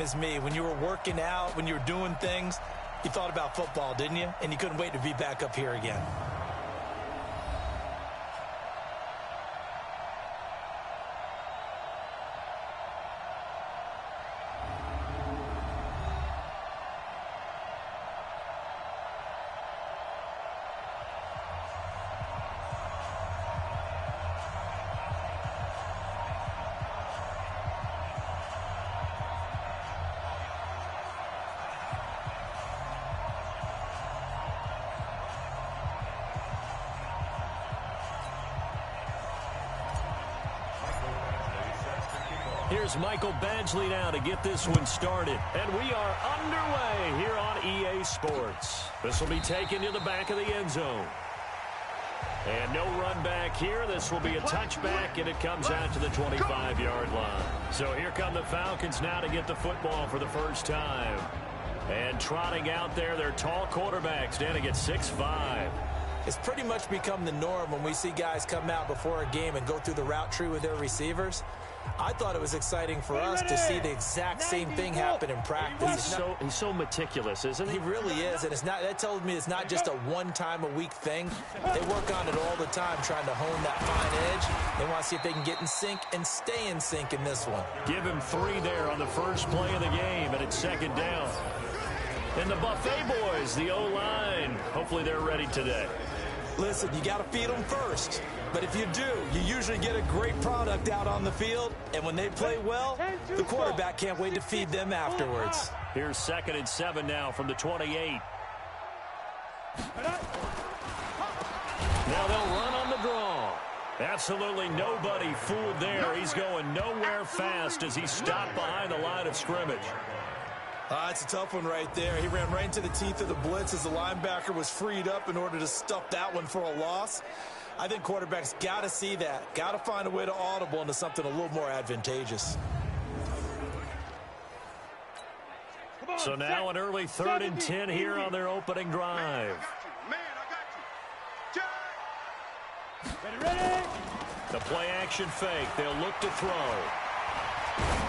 As me, when you were working out, when you were doing things, you thought about football, didn't you? And you couldn't wait to be back up here again. Here's Michael Badgley now to get this one started. And we are underway here on EA Sports. This will be taken to the back of the end zone. And no run back here. This will be a touchback, and it comes out to the 25-yard line. So here come the Falcons now to get the football for the first time. And trotting out there, their tall quarterbacks standing at 6'5". It's pretty much become the norm when we see guys come out before a game and go through the route tree with their receivers. I thought it was exciting for us to see the exact same thing happen in practice. He's so meticulous, isn't he? He really is, and that tells me it's not just a one-time-a-week thing. They work on it all the time, trying to hone that fine edge. They want to see if they can get in sync and stay in sync in this one. Give him 3 there on the first play of the game, and it's second down. And the Buffet boys, the O-line, hopefully they're ready today. Listen, you got to feed them first. But if you do, you usually get a great product out on the field. And when they play well, the quarterback can't wait to feed them afterwards. Here's 2nd and 7 now from the 28. Now they'll run on the draw. Absolutely nobody fooled there. He's going nowhere fast as he stopped behind the line of scrimmage. It's a tough one right there. He ran right into the teeth of the blitz as the linebacker was freed up in order to stuff that one for a loss. I think quarterbacks got to see that. Got to find a way to audible into something a little more advantageous. So now an early 3rd and 10 here on their opening drive. The play action fake. They'll look to throw.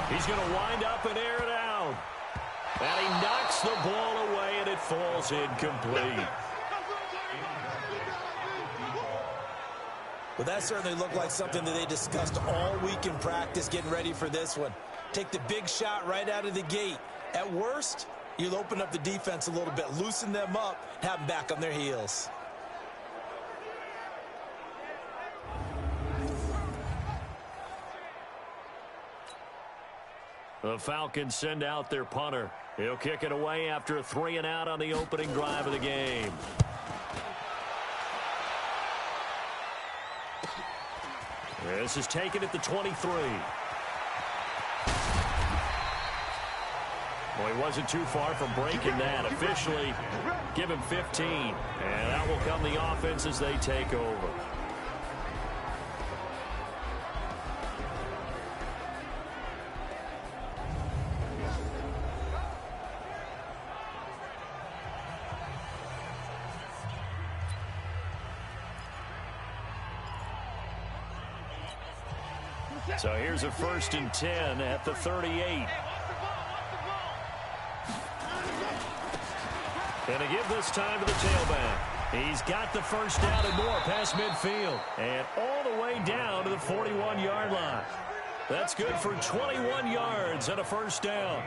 He's going to wind up and air it out. And he knocks the ball away, and it falls incomplete. Well, that certainly looked like something that they discussed all week in practice getting ready for this one. Take the big shot right out of the gate. At worst, you'll open up the defense a little bit, loosen them up, have them back on their heels. The Falcons send out their punter. He'll kick it away after a 3-and-out on the opening drive of the game. This is taken at the 23. Well, he wasn't too far from breaking that. Officially, give him 15. And that will come the offense as they take over. So here's a 1st and 10 at the 38. And to give this time to the tailback. He's got the first down and more past midfield. And all the way down to the 41-yard line. That's good for 21 yards and a first down.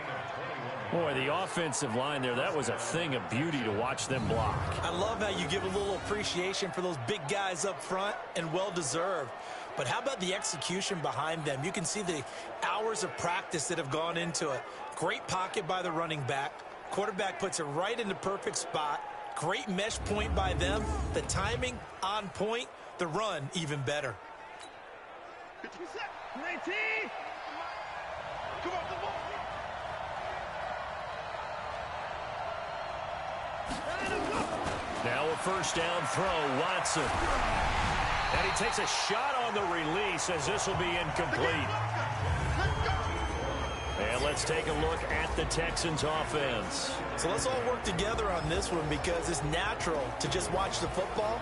Boy, the offensive line there, that was a thing of beauty to watch them block. I love how you give a little appreciation for those big guys up front, and well-deserved. But how about the execution behind them? You can see the hours of practice that have gone into it. Great pocket by the running back. Quarterback puts it right in the perfect spot. Great mesh point by them. The timing on point. The run even better. 19. Come on, the ball. Now a first down throw, Watson. And he takes a shot on the release as this will be incomplete. And let's take a look at the Texans offense. So let's all work together on this one because it's natural to just watch the football.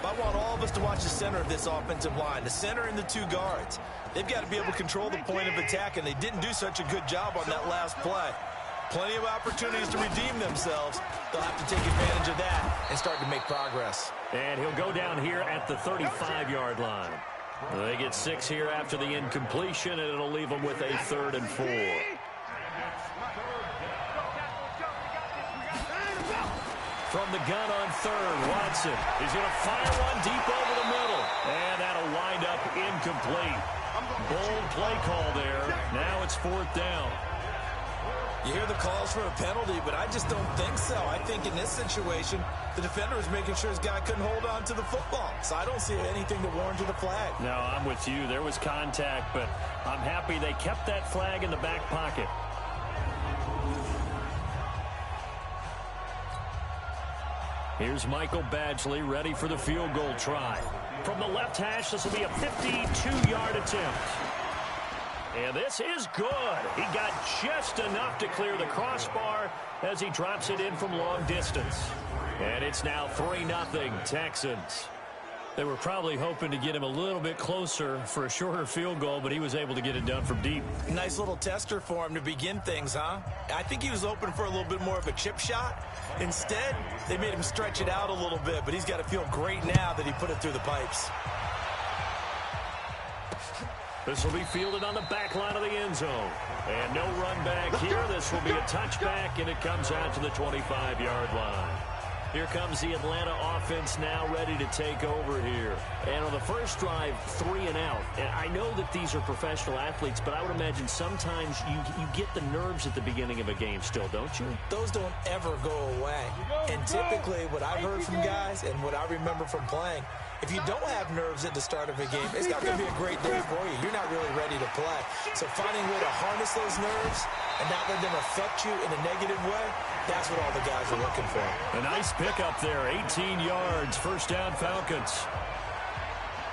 I want all of us to watch the center of this offensive line, the center and the two guards. They've got to be able to control the point of attack, and they didn't do such a good job on that last play. Plenty of opportunities to redeem themselves. They'll have to take advantage of that and start to make progress. And he'll go down here at the 35-yard line. They get 6 here after the incompletion, and it'll leave them with a 3rd and 4. From the gun on 3rd, Watson. He's going to fire one deep over the middle. And that'll wind up incomplete. Bold play call there. Now it's 4th down. You hear the calls for a penalty, but I just don't think so. I think in this situation, the defender was making sure his guy couldn't hold on to the football. So I don't see anything that warranted a flag. No, I'm with you. There was contact, but I'm happy they kept that flag in the back pocket. Here's Michael Badgley ready for the field goal try. From the left hash, this will be a 52-yard attempt. And this is good. He got just enough to clear the crossbar as he drops it in from long distance. And it's now 3-0 Texans. They were probably hoping to get him a little bit closer for a shorter field goal, but he was able to get it done from deep. Nice little tester for him to begin things, huh? I think he was hoping for a little bit more of a chip shot. Instead, they made him stretch it out a little bit, but he's got to feel great now that he put it through the pipes. This will be fielded on the back line of the end zone. And no run back here. This will be a touchback, and it comes out to the 25-yard line. Here comes the Atlanta offense now ready to take over here. And on the first drive, 3 and out. And I know that these are professional athletes, but I would imagine sometimes you get the nerves at the beginning of a game still, don't you? Those don't ever go away. And typically what I've heard from guys and what I remember from playing, if you don't have nerves at the start of a game, it's not going to be a great day for you. You're not really ready to play. So finding a way to harness those nerves and not let them affect you in a negative way, that's what all the guys are looking for. A nice pickup there, 18 yards, 1st down Falcons.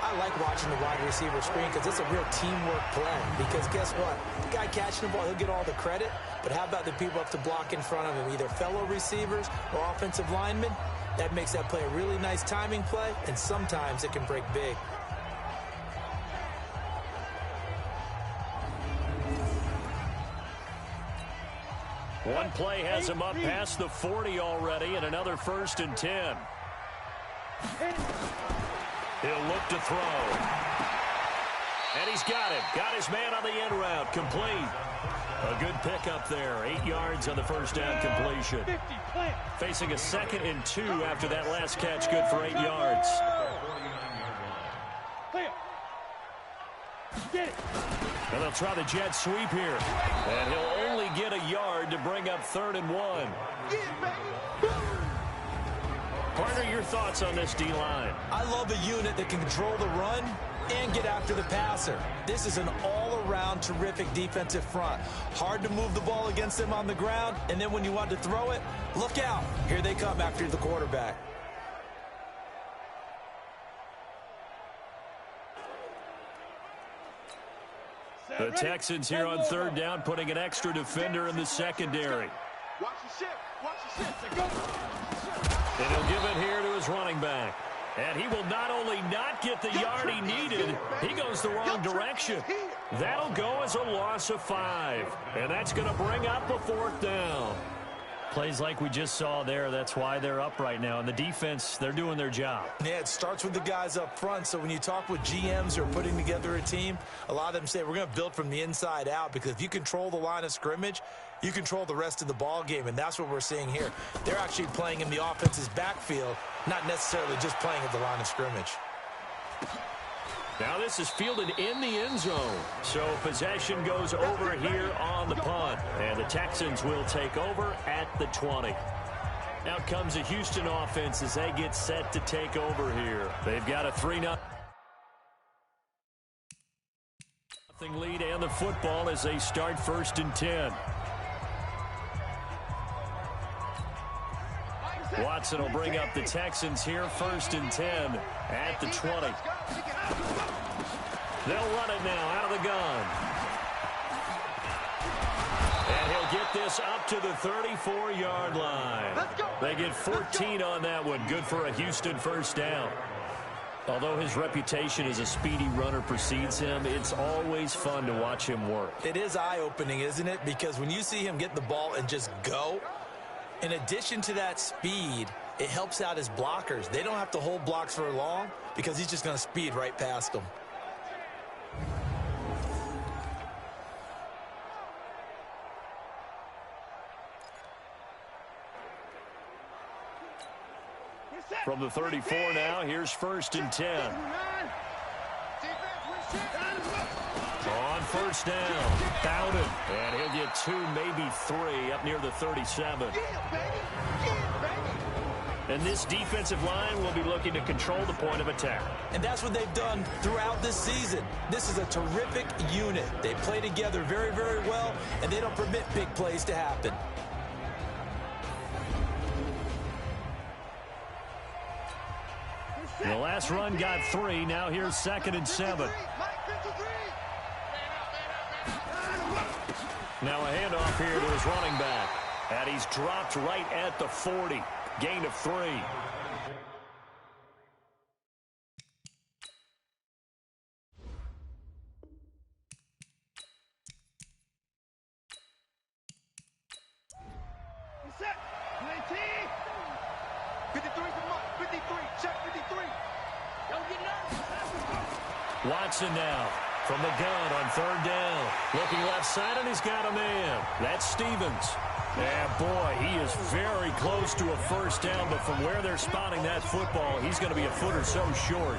I like watching the wide receiver screen because it's a real teamwork play. Because guess what? The guy catching the ball, he'll get all the credit. But how about the people up to block in front of him, either fellow receivers or offensive linemen? That makes that play a really nice timing play, and sometimes it can break big. One play has him up past the 40 already, and another 1st and 10. He'll look to throw. And he's got it. Got his man on the end route. Complete. A good pickup there. 8 yards on the 1st down completion. Facing a 2nd and 2 after that last catch. Good for 8 yards. And they'll try the jet sweep here. And he'll only get a yard to bring up 3rd and 1. Partner, your thoughts on this D-line? I love a unit that can control the run and get after the passer. This is an all-around terrific defensive front. Hard to move the ball against them on the ground, and then when you want to throw it, look out. Here they come after the quarterback. The Texans here on 3rd down, putting an extra defender in the secondary. Watch the ship. Watch the ship. Go. And he'll give it here to his running back. And he will not only not get the yard he needed, he goes the wrong direction. That'll go as a loss of 5. And that's going to bring up a 4th down. Plays like we just saw there, that's why they're up right now. And the defense, they're doing their job. Yeah, it starts with the guys up front. So when you talk with GMs who are putting together a team, a lot of them say we're going to build from the inside out, because if you control the line of scrimmage, you control the rest of the ball game, and that's what we're seeing here. They're actually playing in the offense's backfield, not necessarily just playing at the line of scrimmage. Now this is fielded in the end zone. So possession goes over here on the punt. And the Texans will take over at the 20. Out comes the Houston offense as they get set to take over here. They've got a 3-0 lead and the football as they start 1st and 10. Watson will bring up the Texans here, 1st and 10 at the 20. They'll run it now out of the gun. And he'll get this up to the 34-yard line. They get 14 on that one. Good for a Houston 1st down. Although his reputation as a speedy runner precedes him, it's always fun to watch him work. It is eye-opening, isn't it? Because when you see him get the ball and just go, in addition to that speed, it helps out his blockers. They don't have to hold blocks for long because he's just going to speed right past them. From the 34 now, here's 1st and 10. On 1st down, Bowden. And he'll get 2, maybe 3 up near the 37. And this defensive line will be looking to control the point of attack. And that's what they've done throughout this season. This is a terrific unit. They play together very, very well, and they don't permit big plays to happen. The last run got 3. Now here's 2nd and 7. Now a handoff here to his running back. And he's dropped right at the 40. Gain of 3. Set. 19. 53 for Mike. 53. Check 53. Don't get nervous. Watson now from the gun on 3rd down. Looking left side, and he's got a man. That's Stevens. And boy, he is very close to a 1st down, but from where they're spotting that football, he's going to be a foot or so short.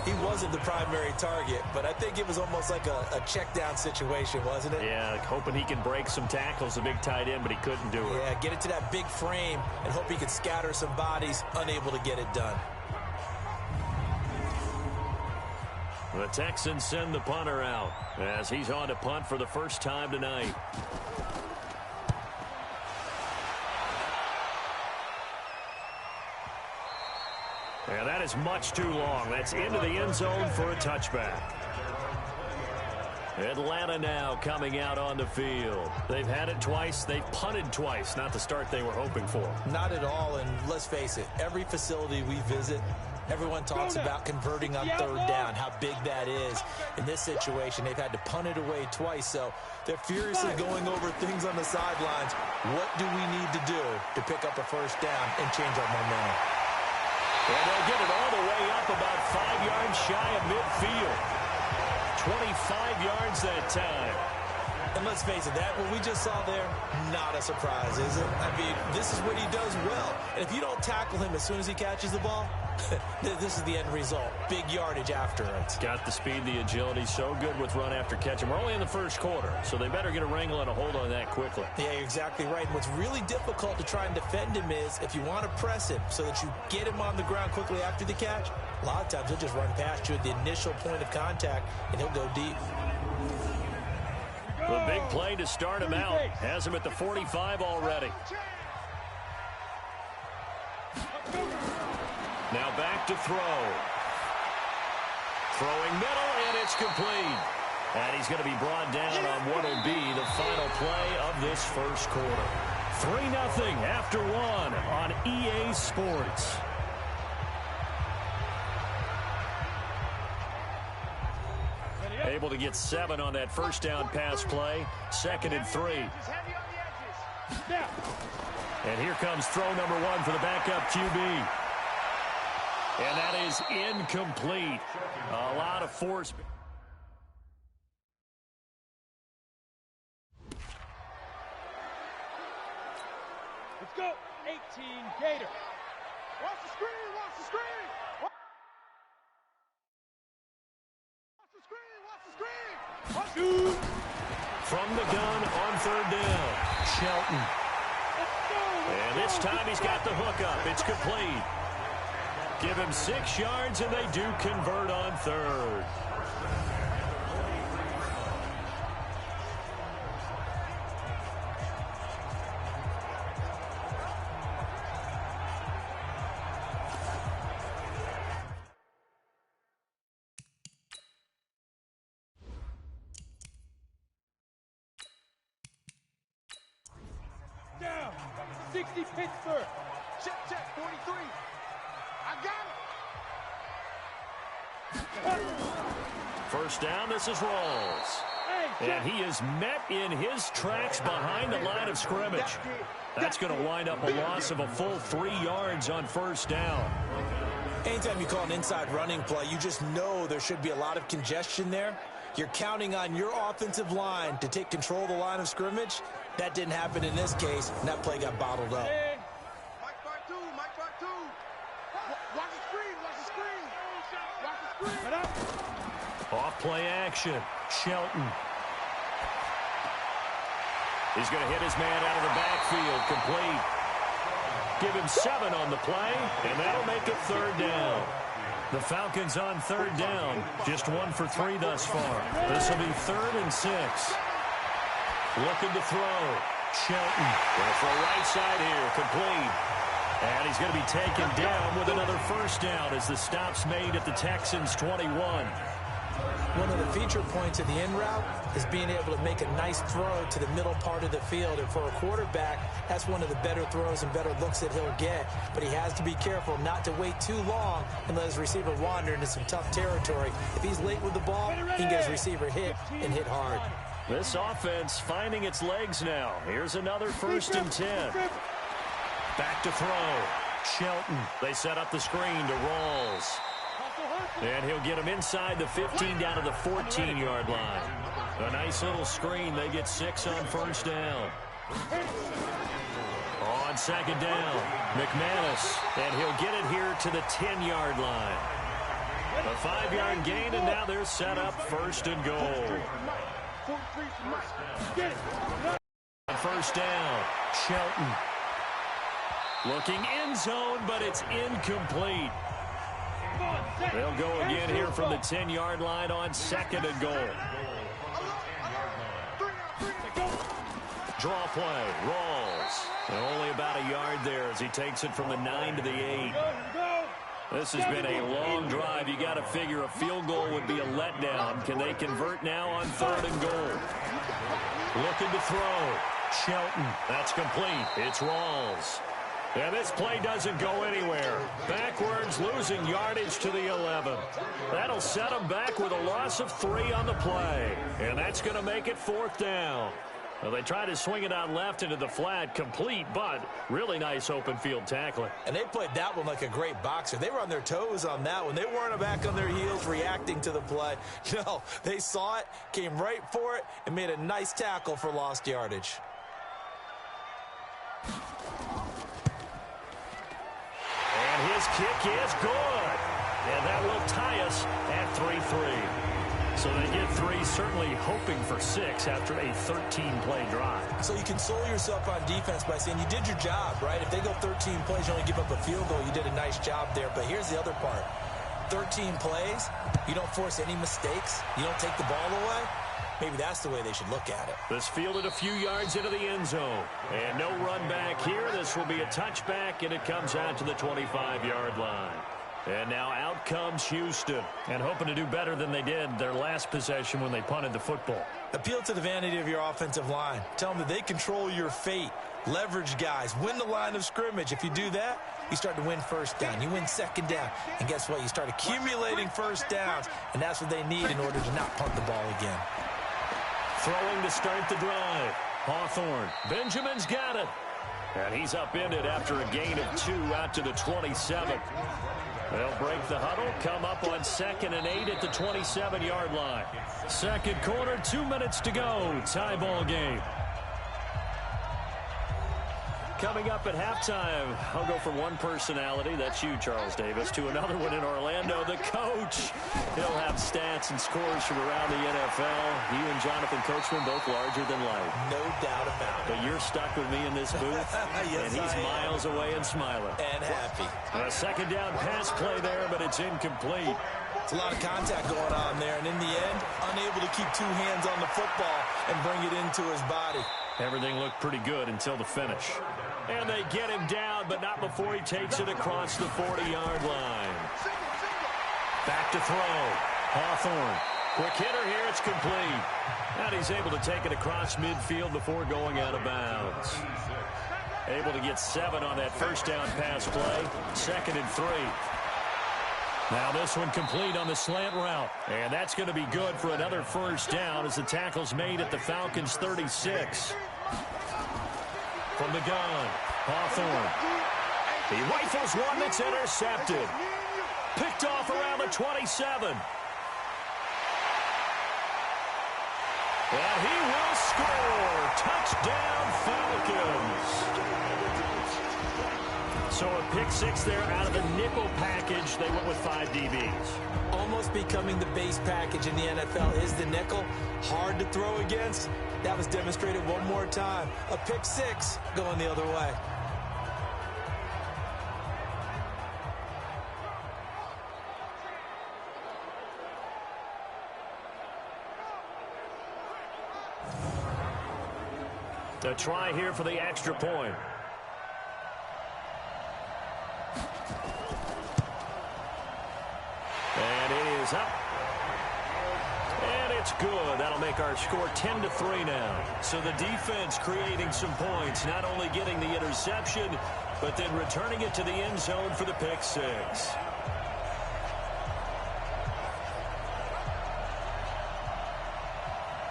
He wasn't the primary target, but I think it was almost like a check down situation, wasn't it? Yeah, hoping he can break some tackles, a big tight end, but he couldn't do it. Yeah, get it to that big frame and hope he could scatter some bodies, unable to get it done. The Texans send the punter out as he's on to punt for the first time tonight. And that is much too long. That's into the end zone for a touchback. Atlanta now coming out on the field. They've had it twice. They've punted twice. Not the start they were hoping for. Not at all, and let's face it, every facility we visit, everyone talks about converting on 3rd down, how big that is. In this situation, they've had to punt it away twice, so they're furiously going over things on the sidelines. What do we need to do to pick up a 1st down and change our momentum? And they'll get it all the way up about 5 yards shy of midfield. 25 yards that time. And let's face it, that what we just saw there, not a surprise, is it? I mean, this is what he does well. And if you don't tackle him as soon as he catches the ball, this is the end result. Big yardage after it. Got the speed, the agility, so good with run after catch. And we're only in the 1st quarter, so they better get a wrangle and a hold on that quickly. Yeah, you're exactly right. And what's really difficult to try and defend him is if you want to press him so that you get him on the ground quickly after the catch, a lot of times he'll just run past you at the initial point of contact, and he'll go deep. The big play to start him out. Has him at the 45 already. Now back to throw. Throwing middle, and it's complete. And he's going to be brought down on what will be the final play of this 1st quarter. 3-0 after 1 on EA Sports. Able to get 7 on that 1st down pass play. 2nd and 3. And here comes throw number 1 for the backup QB. And that is incomplete. A lot of force. Let's go. 18 Gator. Watch the screen. Watch the screen. Watch the screen. Watch the screen. Watch the... From the gun on 3rd down. Shelton. And this time he's got the hook up. It's complete. Give him 6 yards, and they do convert on 3rd. Down. 60 Pittsburgh. Check, check. 43. I got it. First down, this is Rawls. And he is met in his tracks behind the line of scrimmage. That's going to wind up a loss of a full 3 yards on first down. Anytime you call an inside running play, you just know there should be a lot of congestion there. You're counting on your offensive line to take control of the line of scrimmage. That didn't happen in this case, and that play got bottled up. Mike part two. Watch the screen. Watch the screen. Off play action. Shelton. He's going to hit his man out of the backfield. Complete. Give him 7 on the play, and that'll make it third down. The Falcons on third down. Just 1 for 3 thus far. This will be 3rd and 6. Looking to throw. Shelton. Going to throw right side here. Complete. And he's going to be taken down with another first down as the stop's made at the Texans' 21. One of the feature points of the in route is being able to make a nice throw to the middle part of the field. And for a quarterback, that's one of the better throws and better looks that he'll get. But he has to be careful not to wait too long and let his receiver wander into some tough territory. If he's late with the ball, he can get his receiver hit and hit hard. This offense finding its legs now. Here's another 1st and 10. Back to throw. Shelton. They set up the screen to Rawls. And he'll get him inside the 15 down to the 14-yard line. A nice little screen. They get 6 on first down. On second down, McManus. And he'll get it here to the 10-yard line. A 5-yard gain, and now they're set up 1st and goal. First down, Shelton. Looking end zone, but it's incomplete. They'll go again here from the 10-yard line on 2nd and goal. Draw play, Rawls. And only about a yard there as he takes it from the 9 to the 8. This has been a long drive. You got to figure a field goal would be a letdown. Can they convert now on 3rd and goal? Looking to throw. Shelton. That's complete. It's Rawls. And this play doesn't go anywhere. Backwards, losing yardage to the 11. That'll set them back with a loss of 3 on the play. And that's going to make it 4th down. Well, they try to swing it out left into the flat, complete, but really nice open field tackling. And they played that one like a great boxer. They were on their toes on that one. They weren't back on their heels reacting to the play. No, they saw it, came right for it, and made a nice tackle for lost yardage. And his kick is good. And that will tie us at 3-3. So they get 3, certainly hoping for 6 after a 13-play drive. So you console yourself on defense by saying you did your job, right? If they go 13 plays, you only give up a field goal, you did a nice job there. But here's the other part. 13 plays, you don't force any mistakes, you don't take the ball away. Maybe that's the way they should look at it. This fielded a few yards into the end zone. And no run back here. This will be a touchback, and it comes out to the 25-yard line. And now out comes Houston, and hoping to do better than they did their last possession when they punted the football. Appeal to the vanity of your offensive line. Tell them that they control your fate. Leverage guys. Win the line of scrimmage. If you do that, you start to win first down. You win second down. And guess what? You start accumulating first downs, and that's what they need in order to not punt the ball again. Throwing to start the drive. Hawthorne. Benjamin's got it. And he's upended after a gain of 2 out to the 27. They'll break the huddle, come up on 2nd and 8 at the 27-yard line. Second quarter, 2 minutes to go. Tie ball game. Coming up at halftime, I'll go from one personality, that's you, Charles Davis, to another one in Orlando, the coach. He'll have stats and scores from around the NFL. You and Jonathan Coachman both larger than life. No doubt about it. But you're stuck with me in this booth, yes, and he's miles away and smiling. And happy. A second down pass play there, but it's incomplete. It's a lot of contact going on there, and in the end, unable to keep 2 hands on the football and bring it into his body. Everything looked pretty good until the finish. And they get him down, but not before he takes it across the 40-yard line. Back to throw. Hawthorne. Quick hitter here. It's complete. And he's able to take it across midfield before going out of bounds. Able to get 7 on that first down pass play. 2nd and 3. Now this one complete on the slant route. And that's going to be good for another first down as the tackle's made at the Falcons' 36. From the gun, Hawthorne. He rifles one that's intercepted. Picked off around the 27. And he will score. Touchdown, Falcons. So a pick six there out of the nickel package. They went with 5 DBs. Almost becoming the base package in the NFL is the nickel. Hard to throw against. That was demonstrated one more time. A pick six going the other way. A try here for the extra point. And it is up. And it's good. That'll make our score 10-3 now. So the defense creating some points, not only getting the interception, but then returning it to the end zone for the pick six.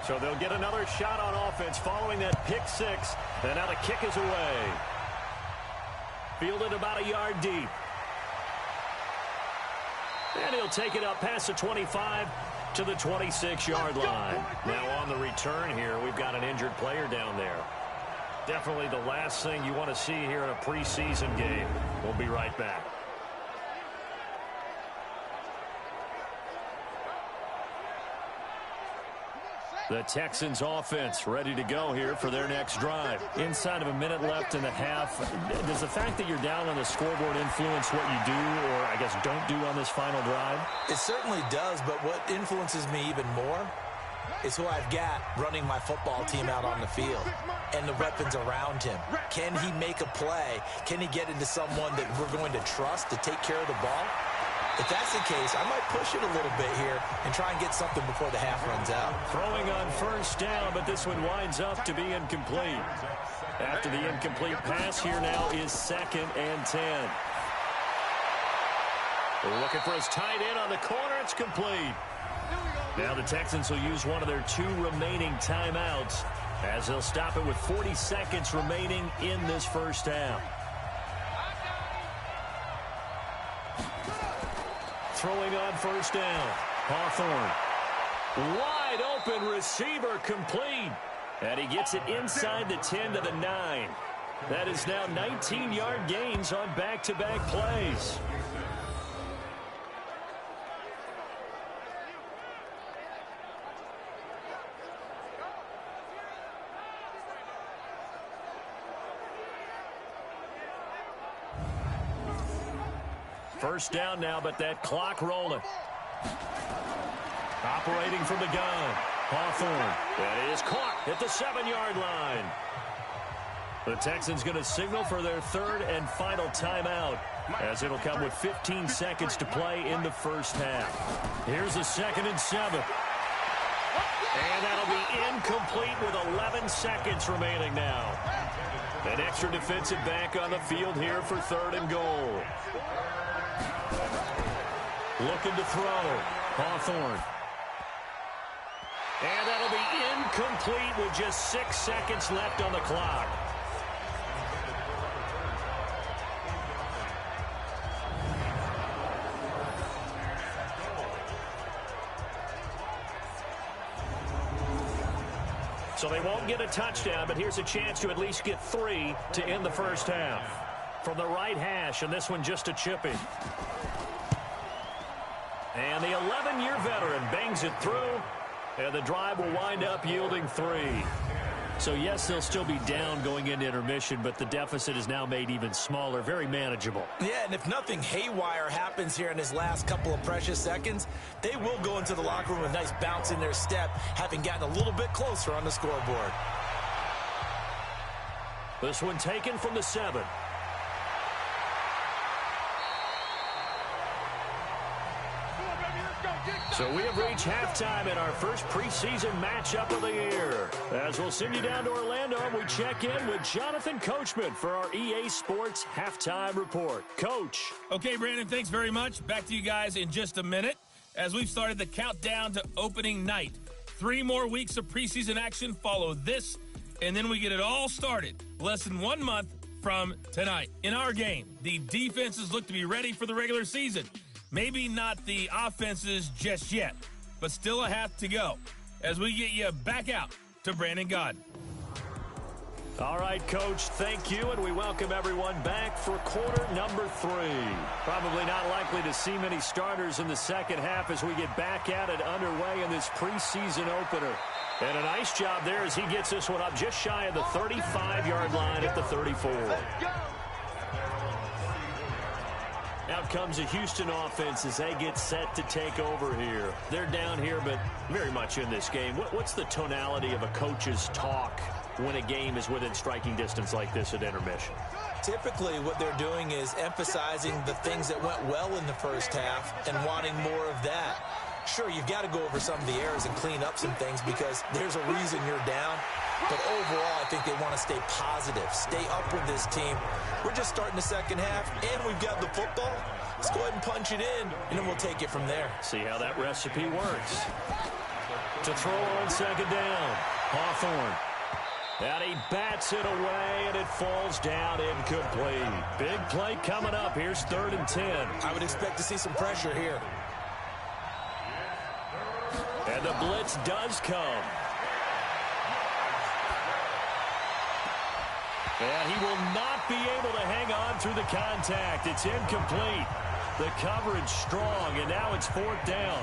So they'll get another shot on offense following that pick six. And now the kick is away. Fielded about a yard deep. And he'll take it up past the 25 to the 26-yard line. Now on the return here, we've got an injured player down there. Definitely the last thing you want to see here in a preseason game. We'll be right back. The Texans offense ready to go here for their next drive. Inside of a minute left in the half, does the fact that you're down on the scoreboard influence what you do or, I guess, don't do on this final drive? It certainly does, but what influences me even more is who I've got running my football team out on the field and the weapons around him. Can he make a play? Can he get into someone that we're going to trust to take care of the ball? If that's the case, I might push it a little bit here and try and get something before the half runs out. Throwing on first down, but this one winds up to be incomplete. After the incomplete pass, here now is 2nd and 10. They're looking for his tight end on the corner. It's complete. Now the Texans will use one of their 2 remaining timeouts as they'll stop it with 40 seconds remaining in this first half. Throwing on first down. Hawthorne. Wide open receiver complete. And he gets it inside the 10 to the 9. That is now 19-yard gains on back-to-back plays. First down now, but that clock rolling. Operating from the gun. Hawthorne. That is caught at the 7-yard line. The Texans going to signal for their 3rd and final timeout as it'll come with 15 seconds to play in the first half. Here's a 2nd and 7. And that'll be incomplete with 11 seconds remaining now. An extra defensive back on the field here for 3rd and goal. Looking to throw. Hawthorne. And that'll be incomplete with just 6 seconds left on the clock. So they won't get a touchdown, but here's a chance to at least get 3 to end the first half. From the right hash, and this one just a chipping. And the 11-year veteran bangs it through, and the drive will wind up yielding 3. So, yes, they'll still be down going into intermission, but the deficit is now made even smaller, very manageable. Yeah, and if nothing haywire happens here in his last couple of precious seconds, they will go into the locker room with a nice bounce in their step, having gotten a little bit closer on the scoreboard. This one taken from the 7. So we have reached halftime in our first preseason matchup of the year, as we'll send you down to Orlando Norm, we check in with Jonathan Coachman for our EA Sports Halftime Report. Coach. Okay, Brandon, thanks very much. Back to you guys in just a minute as we've started the countdown to opening night. 3 more weeks of preseason action follow this, and then we get it all started less than 1 month from tonight. In our game, the defenses look to be ready for the regular season. Maybe not the offenses just yet, but still a half to go as we get you back out to Brandon Godden. All right, Coach, thank you, and we welcome everyone back for quarter number 3. Probably not likely to see many starters in the second half as we get back at it underway in this preseason opener. And a nice job there as he gets this one up just shy of the 35-yard line at the 34. Out comes the Houston offense as they get set to take over here. They're down here, but very much in this game. What's the tonality of a coach's talk when a game is within striking distance like this at intermission? Typically, what they're doing is emphasizing the things that went well in the first half and wanting more of that. Sure, you've got to go over some of the errors and clean up some things because there's a reason you're down. But overall, I think they want to stay positive, stay up with this team. We're just starting the second half, and we've got the football. Let's go ahead and punch it in, and then we'll take it from there. See how that recipe works. To throw on second down, Hawthorne. And he bats it away, and it falls down incomplete. Big play coming up. Here's 3rd and 10. I would expect to see some pressure here. And the blitz does come. And he will not be able to hang on through the contact. It's incomplete. The coverage strong, and now it's 4th down.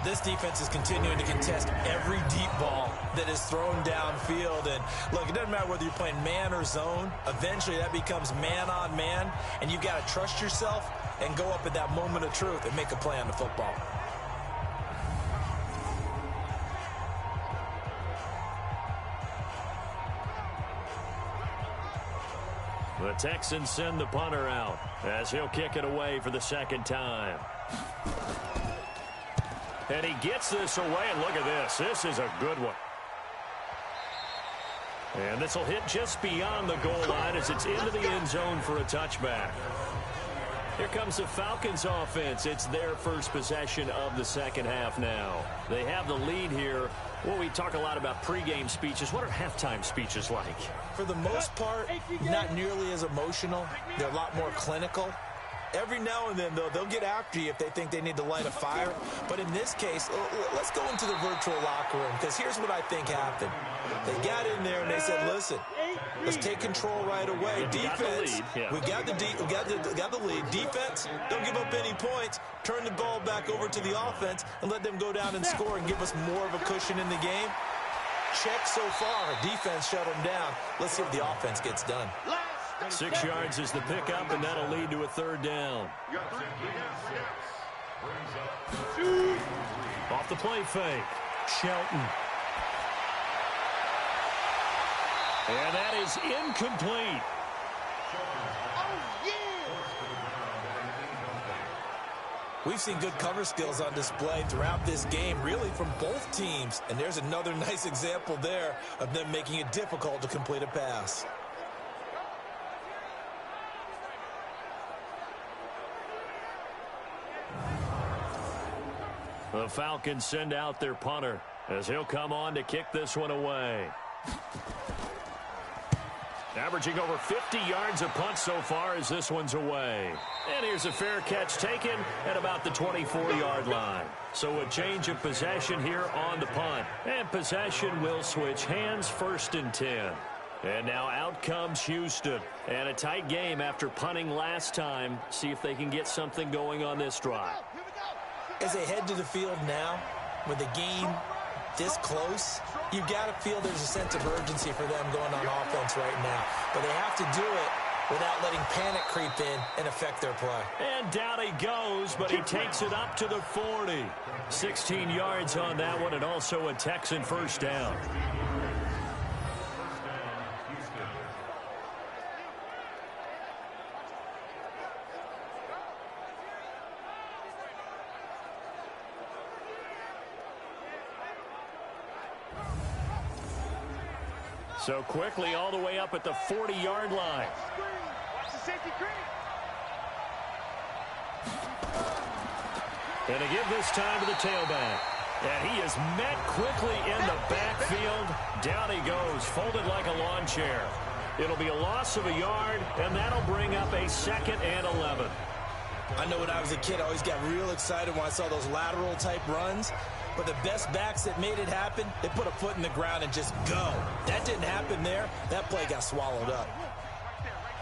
This defense is continuing to contest every deep ball that is thrown downfield. And look, it doesn't matter whether you're playing man or zone. Eventually, that becomes man on man, and you've got to trust yourself and go up at that moment of truth and make a play on the football. The Texans send the punter out as he'll kick it away for the second time. And he gets this away, and look at this. This is a good one. And this will hit just beyond the goal line as it's into the end zone for a touchback. Here comes the Falcons offense. It's their first possession of the second half now. They have the lead here. Well, we talk a lot about pregame speeches. What are halftime speeches like? For the most part, not nearly as emotional. They're a lot more clinical. Every now and then, though, they'll get after you if they think they need to light a fire. But in this case, let's go into the virtual locker room, because here's what I think happened. They got in there and they said, listen, let's take control right away. Defense, we got the lead. Defense, don't give up any points. Turn the ball back over to the offense and let them go down and score and give us more of a cushion in the game. Check so far. Defense shut them down. Let's see if the offense gets done. 6 yards is the pickup, and that'll lead to a 3rd down. Off the play fake, Shelton. And that is incomplete. We've seen good cover skills on display throughout this game, really from both teams. And there's another nice example there of them making it difficult to complete a pass. The Falcons send out their punter as he'll come on to kick this one away. Averaging over 50 yards a punt so far as this one's away. And here's a fair catch taken at about the 24-yard line. So a change of possession here on the punt. And possession will switch hands, 1st and 10. And now out comes Houston. And a tight game after punting last time. See if they can get something going on this drive. As they head to the field now, with the game this close, you've got to feel there's a sense of urgency for them going on offense right now. But they have to do it without letting panic creep in and affect their play. And down he goes, but he takes it up to the 40. 16 yards on that one, and also a Texan 1st down. So quickly all the way up at the 40-yard line. Watch the safety screen. And to give this time to the tailback. And he is met quickly in the backfield. Down he goes, folded like a lawn chair. It'll be a loss of a yard, and that'll bring up a 2nd and 11. I know when I was a kid, I always got real excited when I saw those lateral-type runs. But the best backs that made it happen, they put a foot in the ground and just go. That didn't happen there. That play got swallowed up. Right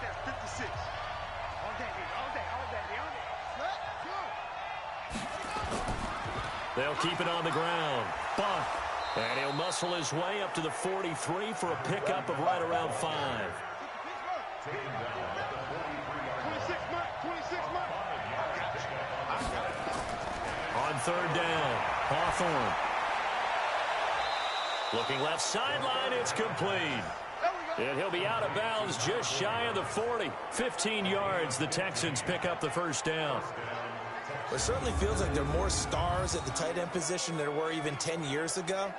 there, 56. All day, They'll keep it on the ground. Buck. And he'll muscle his way up to the 43 for a pickup of right around 5. 26 mark. On 3rd down, Hawthorne. Looking left sideline, it's complete. And he'll be out of bounds just shy of the 40. 15 yards, the Texans pick up the 1st down. It certainly feels like there are more stars at the tight end position than there were even 10 years ago.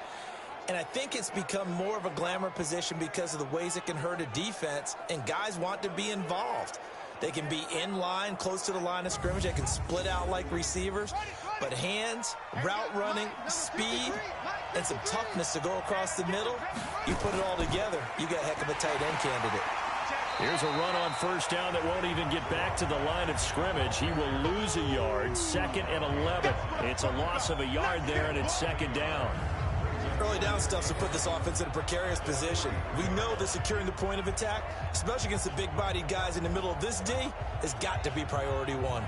And I think it's become more of a glamour position because of the ways it can hurt a defense, and guys want to be involved. They can be in line, close to the line of scrimmage. They can split out like receivers. But hands, route running, speed, and some toughness to go across the middle, you put it all together, you got a heck of a tight end candidate. Here's a run on 1st down that won't even get back to the line of scrimmage. He will lose a yard, 2nd and 11. It's a loss of a yard there, and it's 2nd down. Early down stuff to put this offense in a precarious position. We know that securing the point of attack, especially against the big-bodied guys in the middle of this D, has got to be priority 1.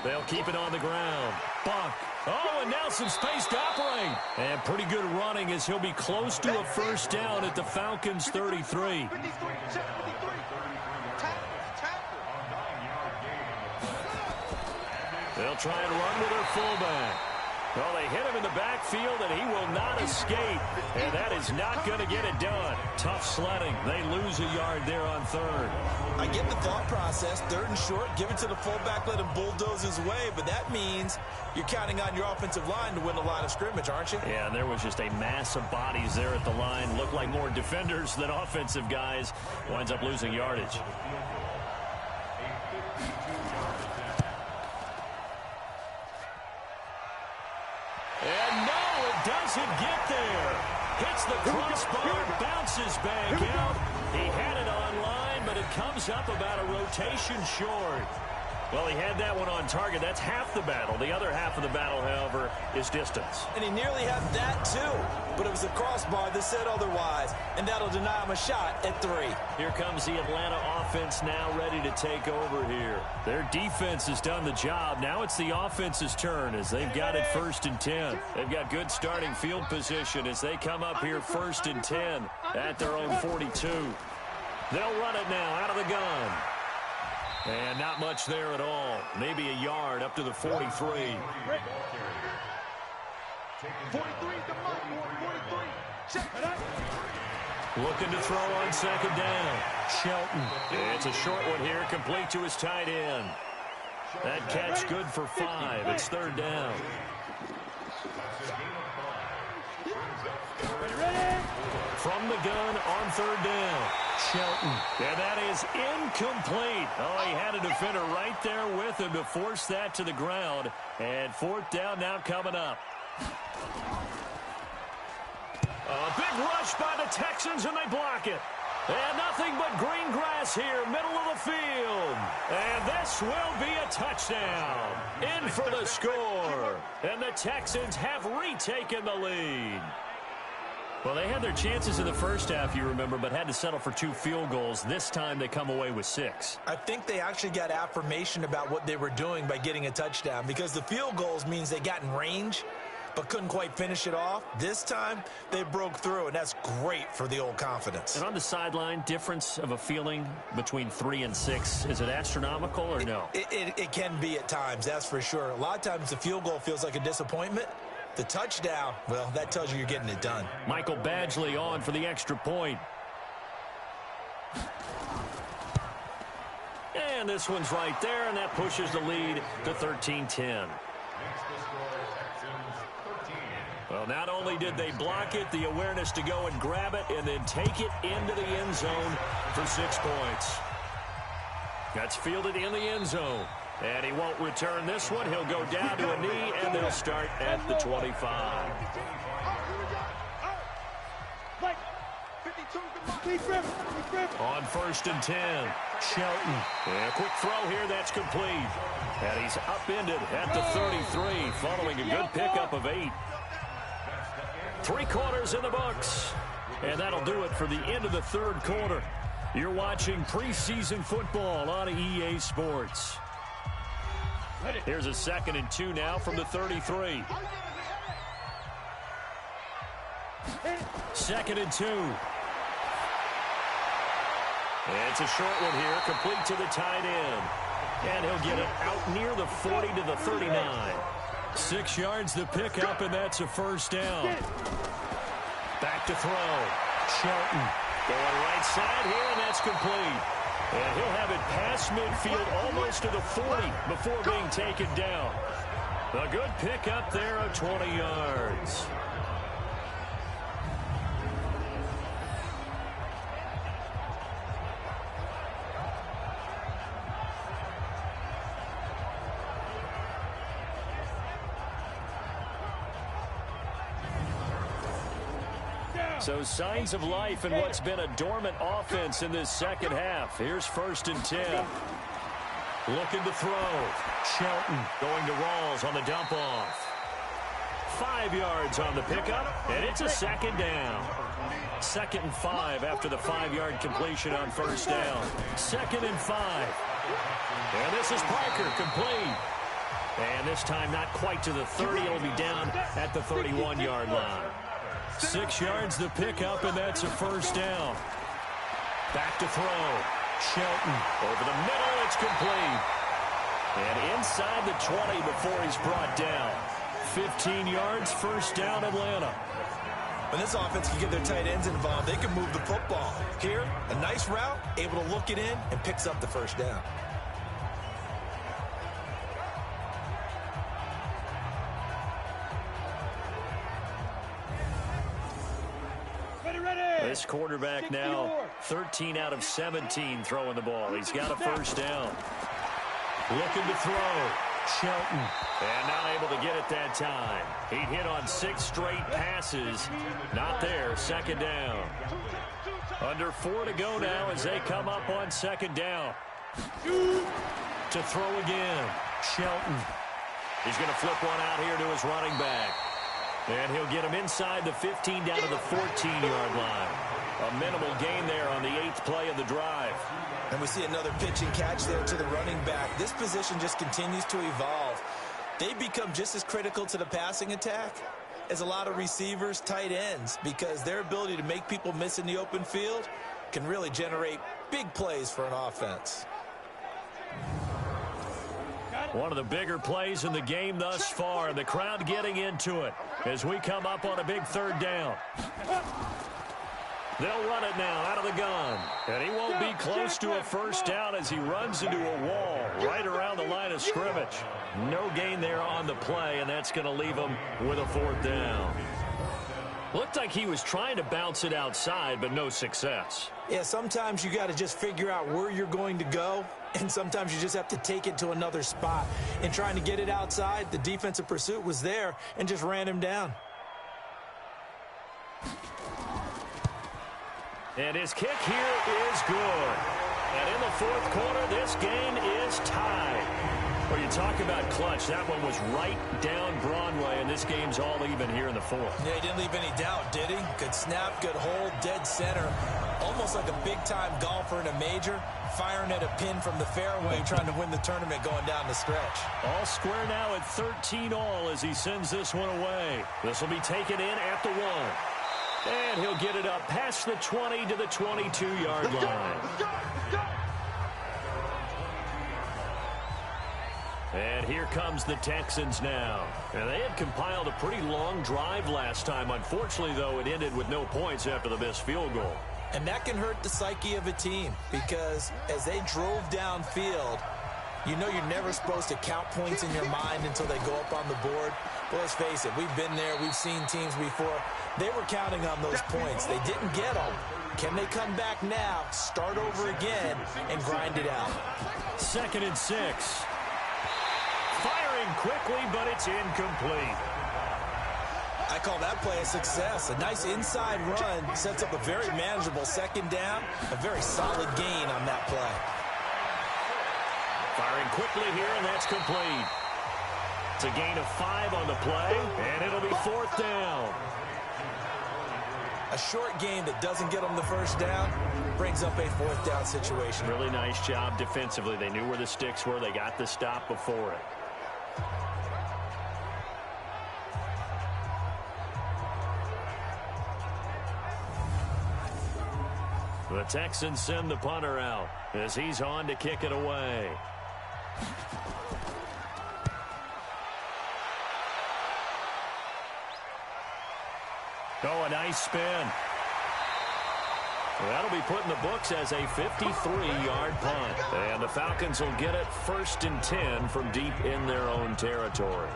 They'll keep it on the ground. Buck. Oh, and now some space to operate. And pretty good running as he'll be close to a 1st down at the Falcons' 33. They'll try and run with their fullback. Well, they hit him in the backfield, and he will not escape. And that is not going to get it done. Tough sledding. They lose a yard there on 3rd. I get the thought process. 3rd and short, give it to the fullback, let him bulldoze his way. But that means you're counting on your offensive line to win the line of scrimmage, aren't you? Yeah, and there was just a mass of bodies there at the line. Looked like more defenders than offensive guys. Winds up losing yardage. And no, it doesn't get there. Hits the crossbar, bounces back out. He had it online, but it comes up about a rotation short. Well, he had that one on target. That's half the battle. The other half of the battle, however, is distance. And he nearly had that, too. But it was the crossbar that said otherwise, and that'll deny him a shot at 3. Here comes the Atlanta offense now ready to take over here. Their defense has done the job. Now it's the offense's turn as they've got it 1st and 10. They've got good starting field position as they come up here 1st and 10 at their own 42. They'll run it now out of the gun. And not much there at all. Maybe a yard up to the 43. 43 the mark, 43. Check it out. Looking to throw on 2nd down. Shelton. It's a short one here, complete to his tight end. That catch good for 5. It's 3rd down. From the gun on 3rd down. Shelton. And that is incomplete. Oh, he had a defender right there with him to force that to the ground. And 4th down now coming up. A big rush by the Texans, and they block it. And nothing but green grass here, middle of the field. And this will be a touchdown. In for the score. And the Texans have retaken the lead. Well, they had their chances in the 1st half, you remember, but had to settle for 2 field goals. This time they come away with 6. I think they actually got affirmation about what they were doing by getting a touchdown, because the field goals means they got in range but couldn't quite finish it off. This time they broke through, and that's great for the old confidence. And on the sideline, difference of a feeling between 3 and 6, is it astronomical or no? It can be at times, that's for sure. A lot of times the field goal feels like a disappointment. The touchdown, well, that tells you you're getting it done. Michael Badgley on for the extra point. And And this one's right there, and that pushes the lead to 13-10. Well, not only did they block it, the awareness to go and grab it and then take it into the end zone for 6 points. That's fielded in the end zone. And he won't return this one. He'll go down to a knee, and they'll start at the 25. On 1st and 10, Shelton. And a quick throw here, that's complete. And he's upended at the 33, following a good pickup of 8. 3 quarters in the books. And that'll do it for the end of the 3rd quarter. You're watching preseason football on EA Sports. Here's a 2nd and 2 now from the 33. 2nd and 2. It's a short one here, complete to the tight end. And he'll get it out near the 40 to the 39. 6 yards the pickup, and that's a 1st down. Back to throw. Shelton going right side here, and that's complete. And he'll have it past midfield almost to the 40 before being taken down. A good pickup there of 20 yards. So signs of life in what's been a dormant offense in this 2nd half. Here's 1st and 10. Looking to throw. Shelton going to Rawls on the dump off. 5 yards on the pickup, and it's a 2nd down. 2nd and 5 after the 5-yard completion on 1st down. 2nd and 5. And this is Parker, complete. And this time not quite to the 30. It'll be down at the 31-yard line. 6 yards the pickup, and that's a 1st down. Back to throw. Shelton over the middle. It's complete. And inside the 20 before he's brought down. 15 yards, 1st down, Atlanta. When this offense can get their tight ends involved, they can move the football. Here, a nice route, able to look it in, and picks up the 1st down. This quarterback now 13 out of 17 throwing the ball. He's got a 1st down. Looking to throw. Shelton. And not able to get it that time. He'd hit on 6 straight passes. Not there. 2nd down. Under 4 to go now as they come up on 2nd down. To throw again. Shelton. He's going to flip one out here to his running back. And he'll get him inside the 15 down to the 14-yard line. A minimal gain there on the 8th play of the drive. And we see another pitch and catch there to the running back. This position just continues to evolve. They become just as critical to the passing attack as a lot of receivers, tight ends, because their ability to make people miss in the open field can really generate big plays for an offense. One of the bigger plays in the game thus far. The crowd getting into it as we come up on a big 3rd down. They'll run it now out of the gun. And he won't be close to a 1st down as he runs into a wall right around the line of scrimmage. No gain there on the play, and that's going to leave him with a 4th down. Looked like he was trying to bounce it outside, but no success. Yeah, sometimes you got to just figure out where you're going to go, and sometimes you just have to take it to another spot. In trying to get it outside, the defensive pursuit was there and just ran him down. And his kick here is good. And in the 4th quarter, this game is tied. Well, you talk about clutch. That one was right down Broadway, and this game's all even here in the 4th. Yeah, he didn't leave any doubt, did he? Good snap, good hold, dead center. Almost like a big-time golfer in a major, firing at a pin from the fairway, trying to win the tournament going down the stretch. All square now at 13 all as he sends this one away. This will be taken in at the 1. And he'll get it up past the 20 to the 22-yard line. And here comes the Texans now. And they had compiled a pretty long drive last time. Unfortunately, though, it ended with no points after the missed field goal. And that can hurt the psyche of a team because as they drove downfield, you know you're never supposed to count points in your mind until they go up on the board. But let's face it, we've been there. We've seen teams before. They were counting on those points. They didn't get them. Can they come back now, start over again, and grind it out? 2nd and 6. Firing quickly, but it's incomplete. I call that play a success. A nice inside run sets up a very manageable 2nd down, a very solid gain on that play. Firing quickly here, and that's complete. It's a gain of 5 on the play, and it'll be 4th down. A short game that doesn't get them the 1st down brings up a 4th down situation. Really nice job defensively. They knew where the sticks were. They got the stop before it. The Texans send the punter out as he's on to kick it away. Oh, a nice spin. Well, that'll be put in the books as a 53-yard punt. And the Falcons will get it 1st and 10 from deep in their own territory.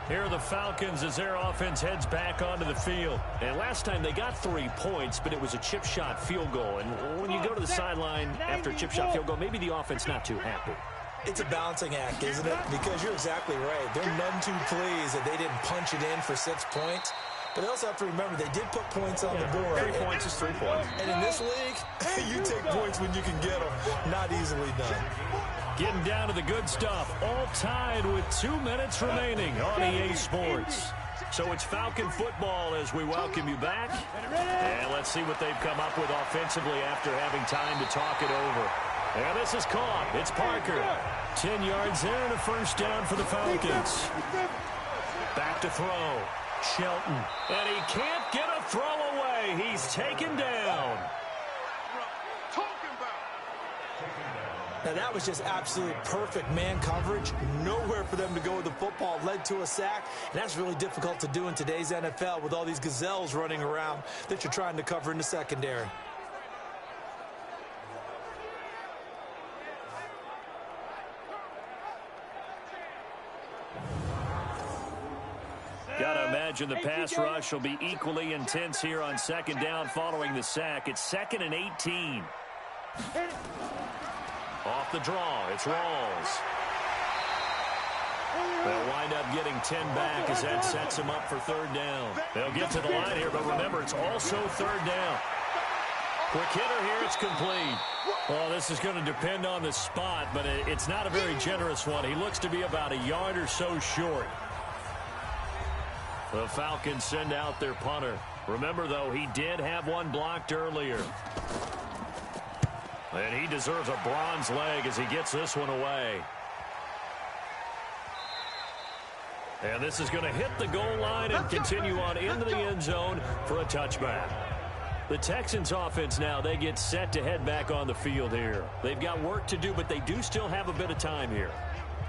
Here are the Falcons as their offense heads back onto the field. And last time they got 3 points, but it was a chip shot field goal. And when you go to the sideline after a chip shot field goal, maybe the offense not too happy. It's a balancing act, isn't it? Because you're exactly right. They're none too pleased that they didn't punch it in for 6 points. But they also have to remember they did put points on the board. 3 points is 3 points. And in this league, you take points when you can get them. Not easily done. Getting down to the good stuff. All tied with 2 minutes remaining on EA Sports. So it's Falcon football as we welcome you back. And let's see what they've come up with offensively after having time to talk it over. And this is caught. It's Parker. 10 yards there and a 1st down for the Falcons. Back to throw. Shelton. And he can't get a throw away. He's taken down. Now, that was just absolute perfect man coverage. Nowhere for them to go with the football. Led to a sack. And that's really difficult to do in today's NFL with all these gazelles running around that you're trying to cover in the secondary. Got to imagine the pass rush will be equally intense here on 2nd down following the sack. It's 2nd and 18. Off the draw, it's Rawls. They'll wind up getting 10 back as that sets them up for 3rd down. They'll get to the line here, but remember, it's also 3rd down. Quick hitter here, it's complete. Well, this is going to depend on the spot, but it's not a very generous one. He looks to be about a yard or so short. The Falcons send out their punter. Remember, though, he did have one blocked earlier. And he deserves a bronze leg as he gets this one away. And this is going to hit the goal line and continue on into the end zone for a touchback. The Texans offense now, they get set to head back on the field here. They've got work to do, but they do still have a bit of time here.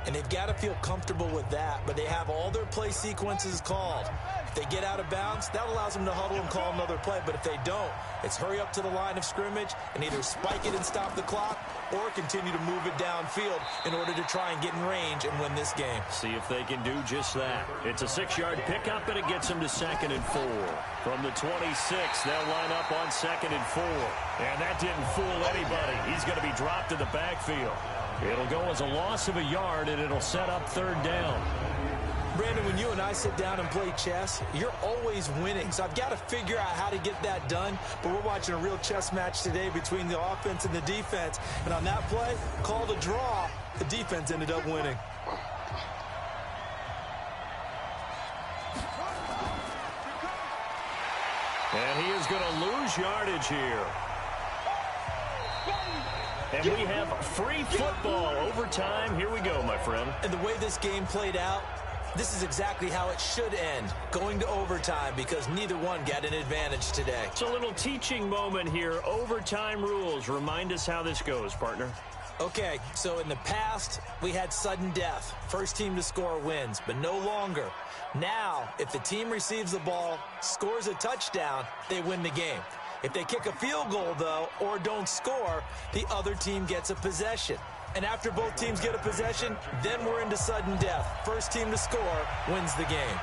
And they've got to feel comfortable with that, but they have all their play sequences called. If they get out of bounds, that allows them to huddle and call another play. But if they don't, it's hurry up to the line of scrimmage and either spike it and stop the clock or continue to move it downfield in order to try and get in range and win this game. See if they can do just that. It's a 6-yard pickup, and it gets them to 2nd and 4. From the 26, they'll line up on 2nd and 4. And that didn't fool anybody. He's going to be dropped to the backfield. It'll go as a loss of a yard, and it'll set up 3rd down. Brandon, when you and I sit down and play chess, you're always winning. So I've got to figure out how to get that done. But we're watching a real chess match today between the offense and the defense. And on that play, called a draw, the defense ended up winning. And he is going to lose yardage here. And we have free football overtime. Here we go, my friend. And the way this game played out, this is exactly how it should end, going to overtime, because neither one got an advantage today. It's a little teaching moment here. Overtime rules. Remind us how this goes, partner. Okay, so in the past, we had sudden death. First team to score wins, but no longer. Now, if the team receives the ball, scores a touchdown, they win the game. If they kick a field goal, though, or don't score, the other team gets a possession. And after both teams get a possession, then we're into sudden death. First team to score wins the game.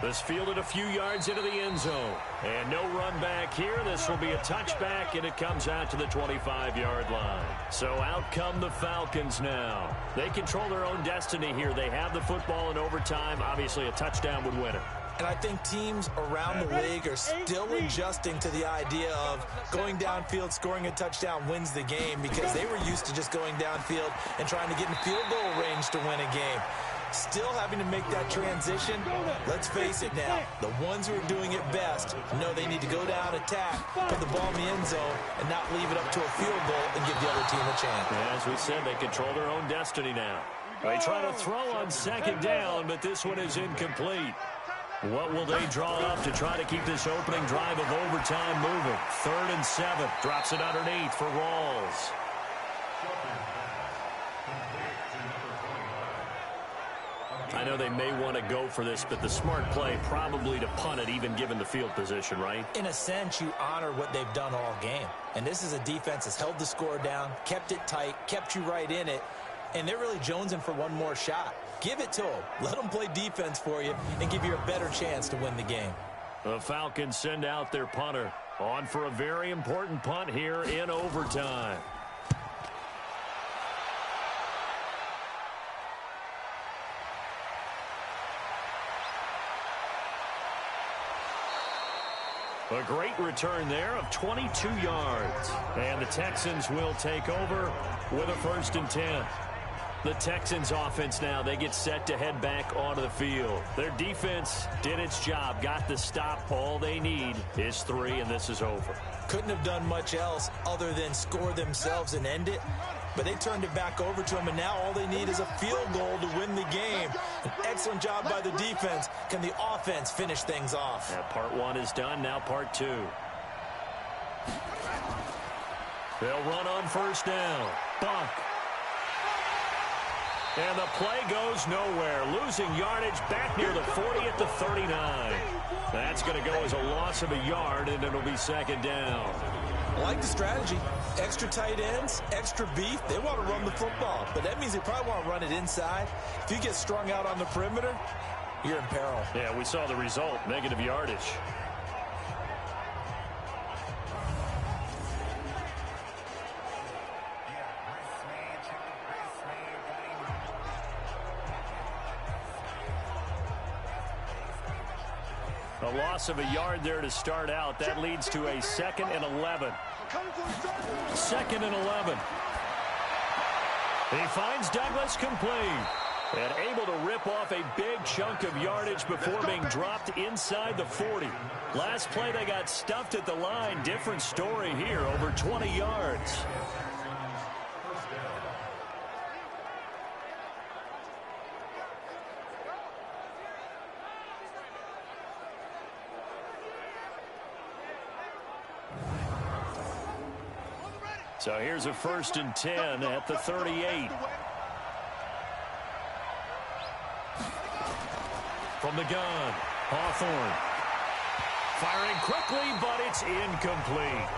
This fielded a few yards into the end zone. And no run back here. This will be a touchback, and it comes out to the 25-yard line. So out come the Falcons now. They control their own destiny here. They have the football in overtime. Obviously, a touchdown would win it. And I think teams around the league are still adjusting to the idea of going downfield, scoring a touchdown wins the game, because they were used to just going downfield and trying to get in field goal range to win a game. Still having to make that transition. Let's face it now, the ones who are doing it best know they need to go down, attack, put the ball in the end zone, and not leave it up to a field goal and give the other team a chance. As we said, they control their own destiny now. They try to throw on second down, but this one is incomplete. What will they draw up to try to keep this opening drive of overtime moving? 3rd and 7. Drops it underneath for Rawls. I know they may want to go for this, but the smart play probably to punt it, even given the field position, right? In a sense, you honor what they've done all game. And this is a defense that's held the score down, kept it tight, kept you right in it, and they're really jonesing for one more shot. Give it to them. Let them play defense for you and give you a better chance to win the game. The Falcons send out their punter. On for a very important punt here in overtime. A great return there of 22 yards. And the Texans will take over with a 1st and 10. The Texans offense now, they get set to head back onto the field. Their defense did its job, got the stop. All they need is 3, and this is over. Couldn't have done much else other than score themselves and end it. But they turned it back over to them, and now all they need is a field goal to win the game. An excellent job by the defense. Can the offense finish things off? Yeah, part 1 is done, now part 2. They'll run on 1st down. Bunk. And the play goes nowhere. Losing yardage back near the 40 at the 39. That's going to go as a loss of a yard, and it'll be 2nd down. I like the strategy. Extra tight ends, extra beef. They want to run the football, but that means they probably want to run it inside. If you get strung out on the perimeter, you're in peril. Yeah, we saw the result, negative yardage. A loss of a yard there to start out. That leads to a 2nd and 11. 2nd and 11. He finds Douglas complete. And able to rip off a big chunk of yardage before being dropped inside the 40. Last play, they got stuffed at the line. Different story here, over 20 yards. So here's a 1st and 10 at the 38. From the gun, Hawthorne. Firing quickly, but it's incomplete.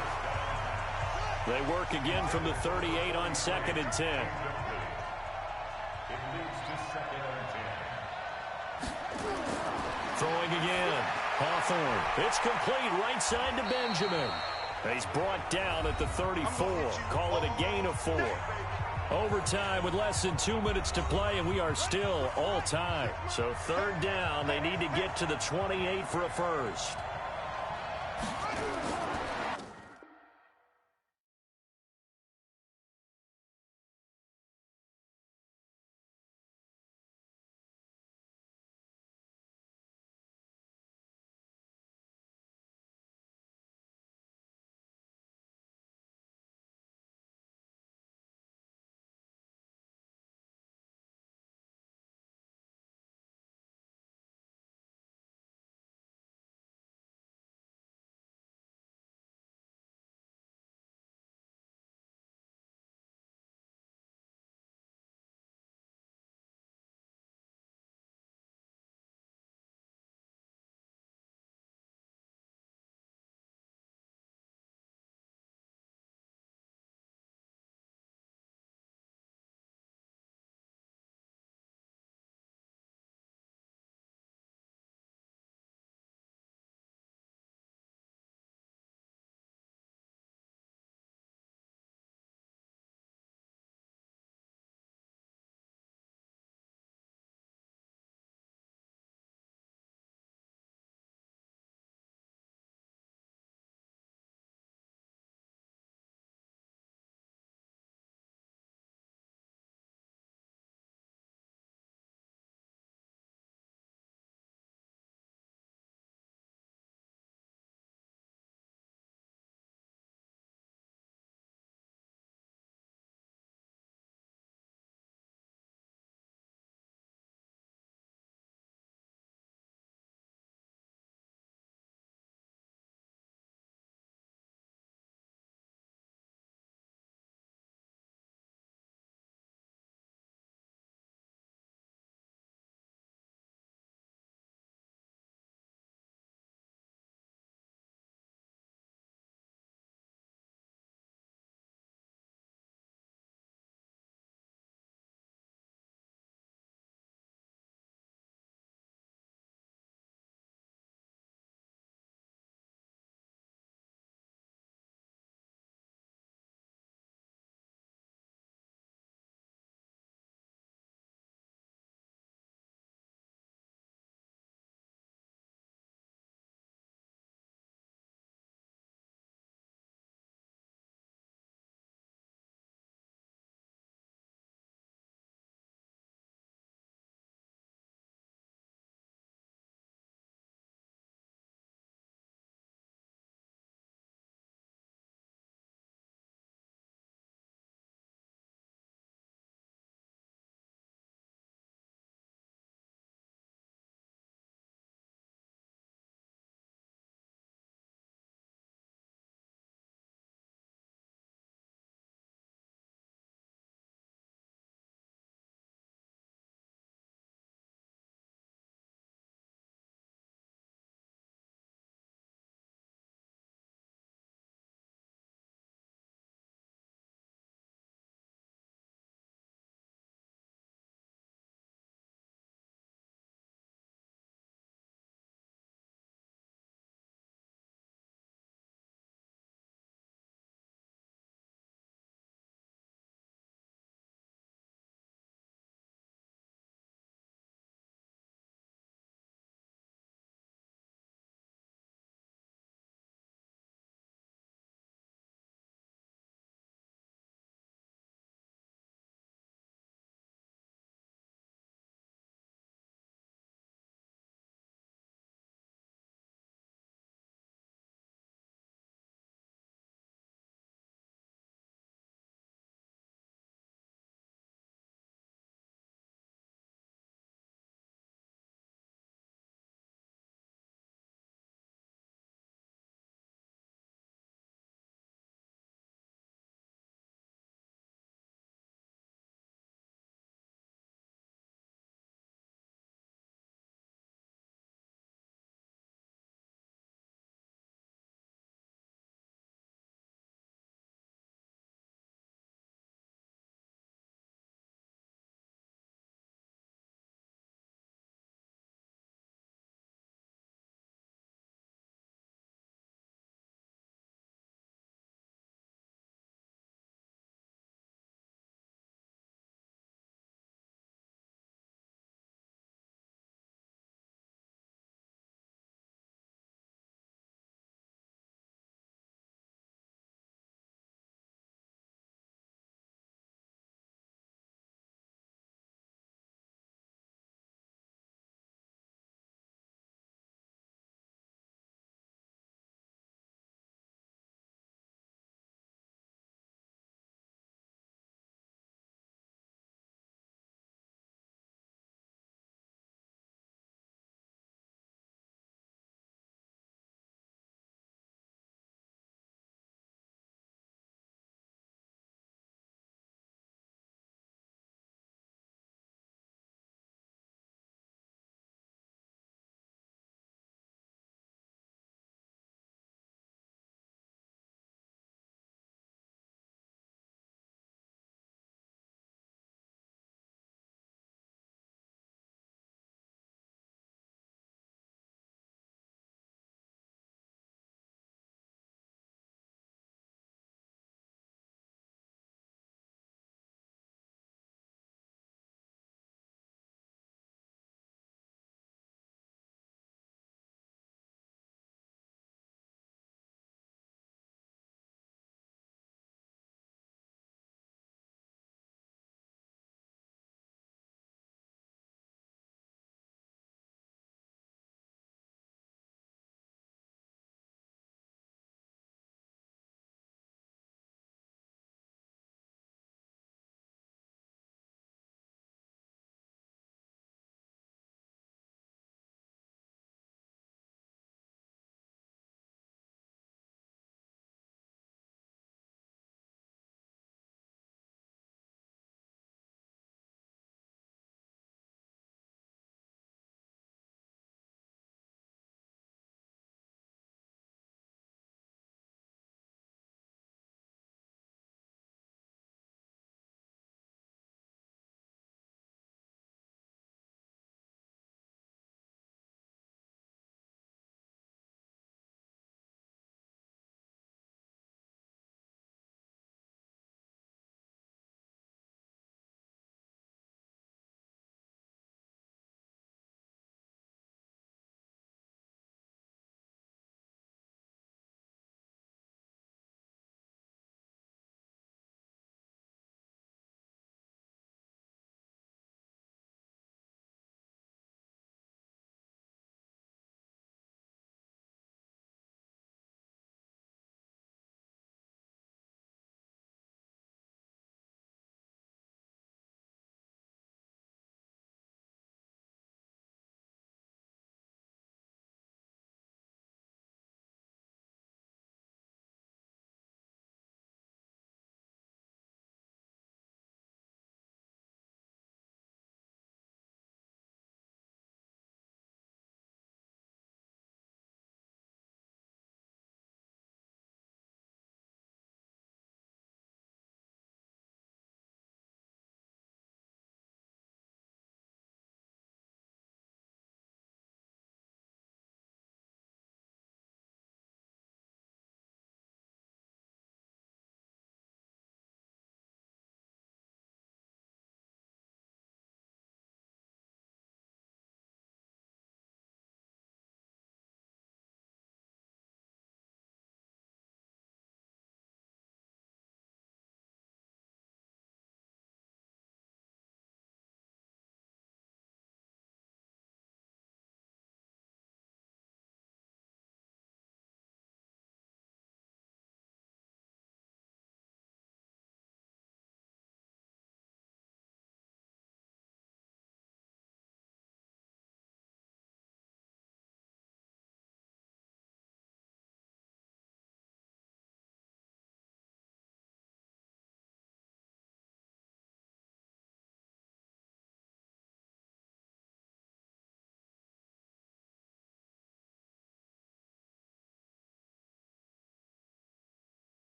They work again from the 38 on 2nd and 10. Throwing again, Hawthorne. It's complete, right side to Benjamin. He's brought down at the 34. Call it a gain of 4. Overtime with less than 2 minutes to play, and we are still all time. So 3rd down, they need to get to the 28 for a first.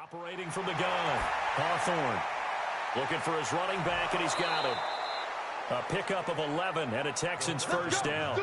Operating from the gun, Hawthorne looking for his running back, and he's got him. A pickup of 11 and a Texans first down.